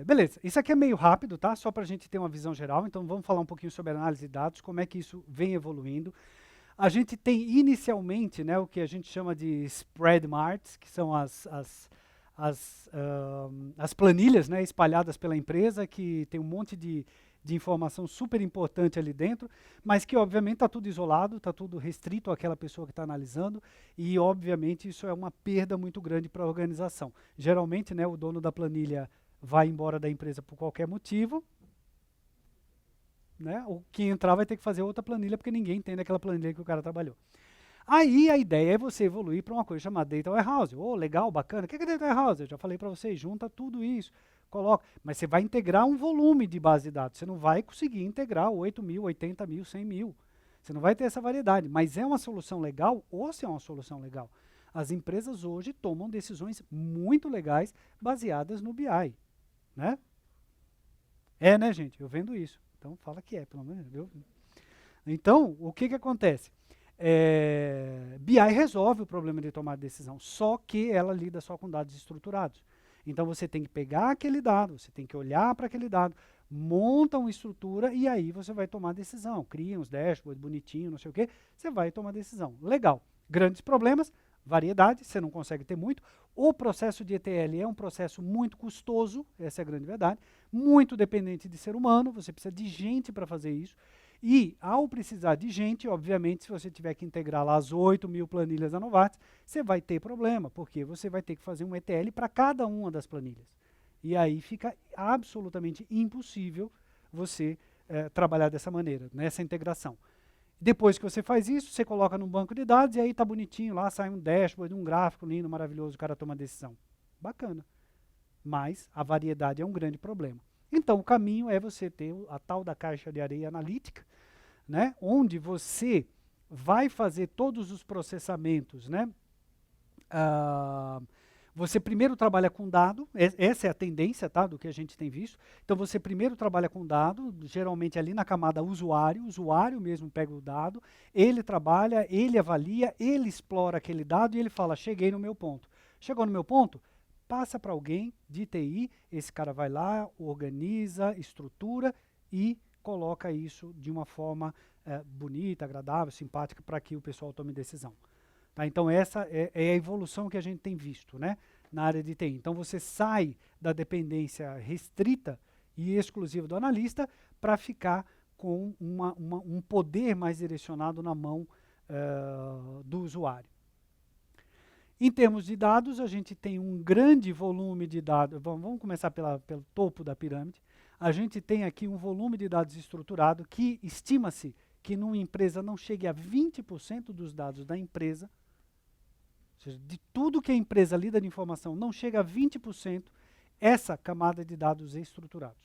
Beleza, isso aqui é meio rápido, tá? Só para a gente ter uma visão geral. Então vamos falar um pouquinho sobre análise de dados, como é que isso vem evoluindo. A gente tem inicialmente, né, o que a gente chama de spread marts, que são as planilhas, né, espalhadas pela empresa, que tem um monte de informação super importante ali dentro, mas que obviamente está tudo isolado, está tudo restrito àquela pessoa que está analisando, e obviamente isso é uma perda muito grande para a organização. Geralmente, né, o dono da planilha vai embora da empresa por qualquer motivo, né? O que entrar vai ter que fazer outra planilha, porque ninguém entende aquela planilha que o cara trabalhou. Aí a ideia é você evoluir para uma coisa chamada Data Warehouse. Oh, legal, bacana. O que é Data Warehouse? Eu já falei para vocês, junta tudo isso, coloca. Mas você vai integrar um volume de base de dados. Você não vai conseguir integrar 8 mil, 80 mil, 100 mil. Você não vai ter essa variedade. Mas é uma solução legal ou se é uma solução legal? As empresas hoje tomam decisões muito legais baseadas no BI, né? Né, gente? Eu vendo isso. Então fala que pelo menos. Então, o que acontece? BI resolve o problema de tomar decisão, só que ela lida só com dados estruturados. Então você tem que pegar aquele dado, você tem que olhar para aquele dado, monta uma estrutura e aí você vai tomar decisão. Cria uns dashboards bonitinhos, não sei o quê, você vai tomar decisão. Legal. Grandes problemas, variedade, você não consegue ter muito. O processo de ETL é um processo muito custoso, essa é a grande verdade, muito dependente de ser humano, você precisa de gente para fazer isso. E, ao precisar de gente, obviamente, se você tiver que integrar lá as 8 mil planilhas da Novartis, você vai ter problema, porque você vai ter que fazer um ETL para cada uma das planilhas. E aí fica absolutamente impossível você trabalhar dessa maneira, nessa integração. Depois que você faz isso, você coloca no banco de dados e aí tá bonitinho, lá sai um dashboard, um gráfico lindo, maravilhoso, o cara toma decisão. Bacana. Mas a variedade é um grande problema. Então, o caminho é você ter a tal da caixa de areia analítica, né, onde você vai fazer todos os processamentos, né? Você primeiro trabalha com dado, essa é a tendência, tá, do que a gente tem visto. Então você primeiro trabalha com dado, geralmente ali na camada usuário, o usuário mesmo pega o dado, ele trabalha, ele avalia, ele explora aquele dado e ele fala, cheguei no meu ponto. Chegou no meu ponto? Passa para alguém de TI, esse cara vai lá, organiza, estrutura e coloca isso de uma forma bonita, agradável, simpática, para que o pessoal tome decisão. Tá? Então essa é a evolução que a gente tem visto, né, na área de TI. Então você sai da dependência restrita e exclusiva do analista para ficar com um poder mais direcionado na mão do usuário. Em termos de dados, a gente tem um grande volume de dados. Vamos começar pelo topo da pirâmide. A gente tem aqui um volume de dados estruturado que estima-se que numa empresa não chegue a 20% dos dados da empresa, ou seja, de tudo que a empresa lida de informação, não chega a 20% essa camada de dados estruturados.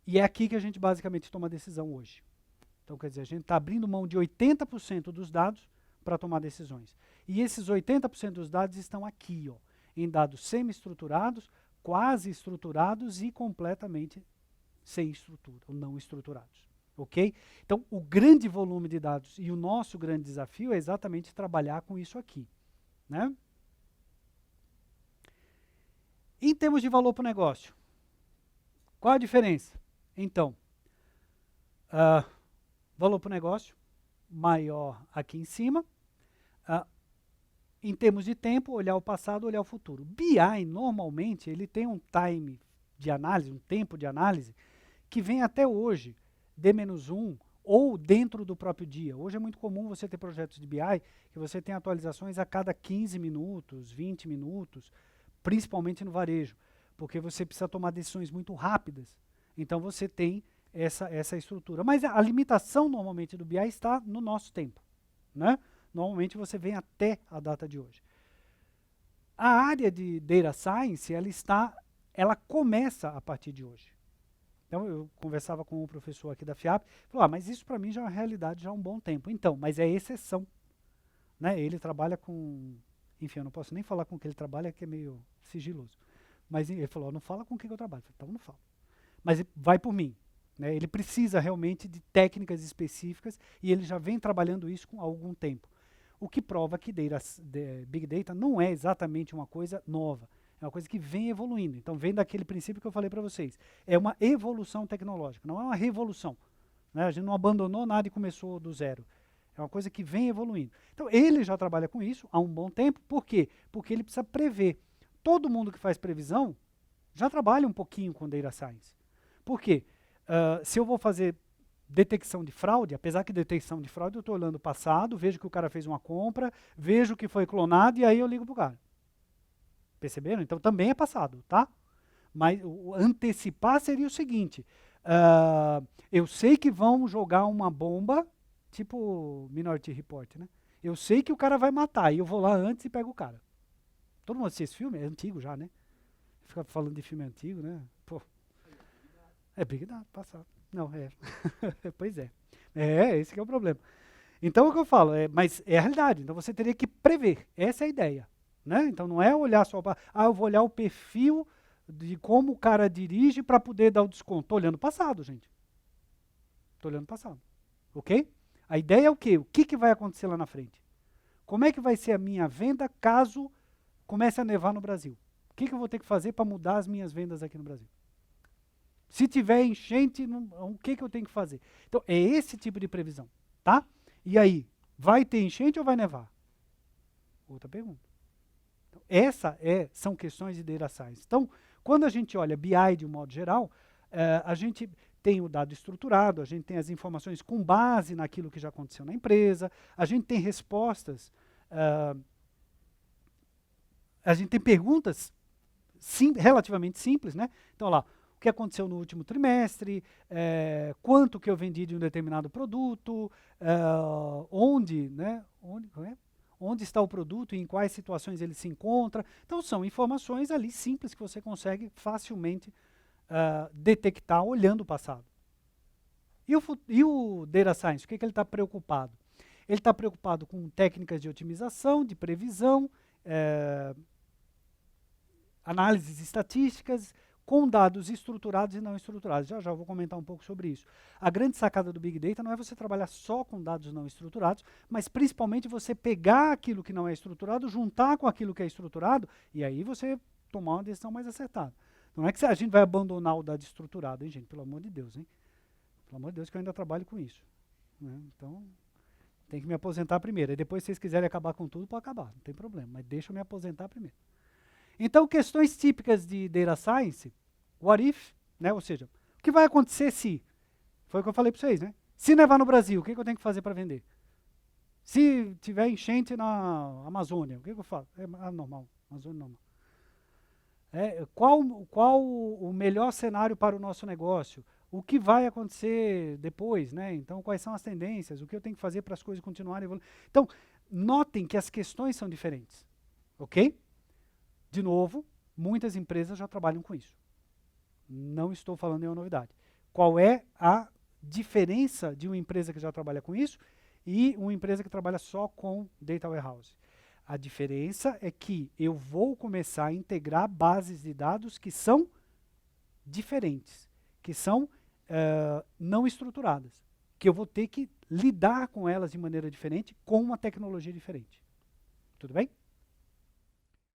E é aqui que a gente basicamente toma a decisão hoje. Então, quer dizer, a gente está abrindo mão de 80% dos dados para tomar decisões. E esses 80% dos dados estão aqui, ó, em dados semi-estruturados, quase estruturados e completamente sem estrutura, ou não estruturados. Ok? Então, o grande volume de dados e o nosso grande desafio é exatamente trabalhar com isso aqui, né? Em termos de valor para o negócio, qual a diferença? Então, valor para o negócio, maior aqui em cima. Em termos de tempo, olhar o passado, olhar o futuro. BI, normalmente, ele tem um time de análise, um tempo de análise, que vem até hoje, D-1, ou dentro do próprio dia. Hoje é muito comum você ter projetos de BI que você tem atualizações a cada 15 minutos, 20 minutos, principalmente no varejo, porque você precisa tomar decisões muito rápidas. Então você tem essa estrutura. Mas a limitação, normalmente, do BI está no nosso tempo, né? Normalmente você vem até a data de hoje. A área de Data Science, ela começa a partir de hoje. Então eu conversava com um professor aqui da FIAP, falou, mas isso para mim já é uma realidade já há um bom tempo. Então, mas é exceção. Né? Ele trabalha com, enfim, eu não posso nem falar com o que ele trabalha, que é meio sigiloso. Mas ele falou, não fala com o que eu trabalho. Eu falei, então não falo. Mas vai por mim. Né? Ele precisa realmente de técnicas específicas e ele já vem trabalhando isso há algum tempo. O que prova que Big Data não é exatamente uma coisa nova. É uma coisa que vem evoluindo. Então, vem daquele princípio que eu falei para vocês. É uma evolução tecnológica, não é uma revolução. Né? A gente não abandonou nada e começou do zero. É uma coisa que vem evoluindo. Então, ele já trabalha com isso há um bom tempo. Por quê? Porque ele precisa prever. Todo mundo que faz previsão já trabalha um pouquinho com Data Science. Por quê? Se eu vou fazer detecção de fraude, apesar que detecção de fraude eu estou olhando o passado, vejo que o cara fez uma compra, vejo que foi clonado e aí eu ligo para o cara. Perceberam? Então também é passado, tá? Mas o antecipar seria o seguinte, eu sei que vão jogar uma bomba, tipo Minority Report, né? Eu sei que o cara vai matar, e eu vou lá antes e pego o cara. Todo mundo assiste esse filme? É antigo já, né? Ficar falando de filme antigo, né? Pô. É Big Data, passado. Não, é. Pois é. Esse que é o problema. Então, o que eu falo, mas é a realidade. Então, você teria que prever. Essa é a ideia. Né? Então, não é olhar só para... eu vou olhar o perfil de como o cara dirige para poder dar o desconto. Estou olhando o passado, gente. Estou olhando o passado. Ok? A ideia é o quê? O que vai acontecer lá na frente? Como é que vai ser a minha venda caso comece a nevar no Brasil? O que eu vou ter que fazer para mudar as minhas vendas aqui no Brasil? Se tiver enchente, o que eu tenho que fazer? Então, é esse tipo de previsão, tá? E aí, vai ter enchente ou vai nevar? Outra pergunta. Então, são questões de data science. Então, quando a gente olha BI de um modo geral, a gente tem o dado estruturado, a gente tem as informações com base naquilo que já aconteceu na empresa, a gente tem respostas, a gente tem perguntas relativamente simples, né? Então, lá, o que aconteceu no último trimestre, quanto que eu vendi de um determinado produto, onde, né? Onde está o produto e em quais situações ele se encontra. Então, são informações ali simples que você consegue facilmente detectar olhando o passado. E o Data Science, o que ele está preocupado? Ele está preocupado com técnicas de otimização, de previsão, análises estatísticas, com dados estruturados e não estruturados. Já eu vou comentar um pouco sobre isso. A grande sacada do Big Data não é você trabalhar só com dados não estruturados, mas principalmente você pegar aquilo que não é estruturado, juntar com aquilo que é estruturado, e aí você tomar uma decisão mais acertada. Não é que a gente vai abandonar o dado estruturado, hein, gente? Pelo amor de Deus, hein? Pelo amor de Deus que eu ainda trabalho com isso. Né? Então, tem que me aposentar primeiro. E depois, se vocês quiserem acabar com tudo, pode acabar, não tem problema. Mas deixa eu me aposentar primeiro. Então, questões típicas de Data Science, what if, né? Ou seja, o que vai acontecer se, foi o que eu falei para vocês, né? Se nevar no Brasil, o que eu tenho que fazer para vender? Se tiver enchente na Amazônia, o que eu faço? Normal, Amazônia normal. Qual o melhor cenário para o nosso negócio? O que vai acontecer depois, né? Então, quais são as tendências? O que eu tenho que fazer para as coisas continuarem evoluindo? Então, notem que as questões são diferentes, ok? De novo, muitas empresas já trabalham com isso. Não estou falando nenhuma novidade. Qual é a diferença de uma empresa que já trabalha com isso e uma empresa que trabalha só com Data Warehouse? A diferença é que eu vou começar a integrar bases de dados que são diferentes, que são não estruturadas, que eu vou ter que lidar com elas de maneira diferente, com uma tecnologia diferente. Tudo bem?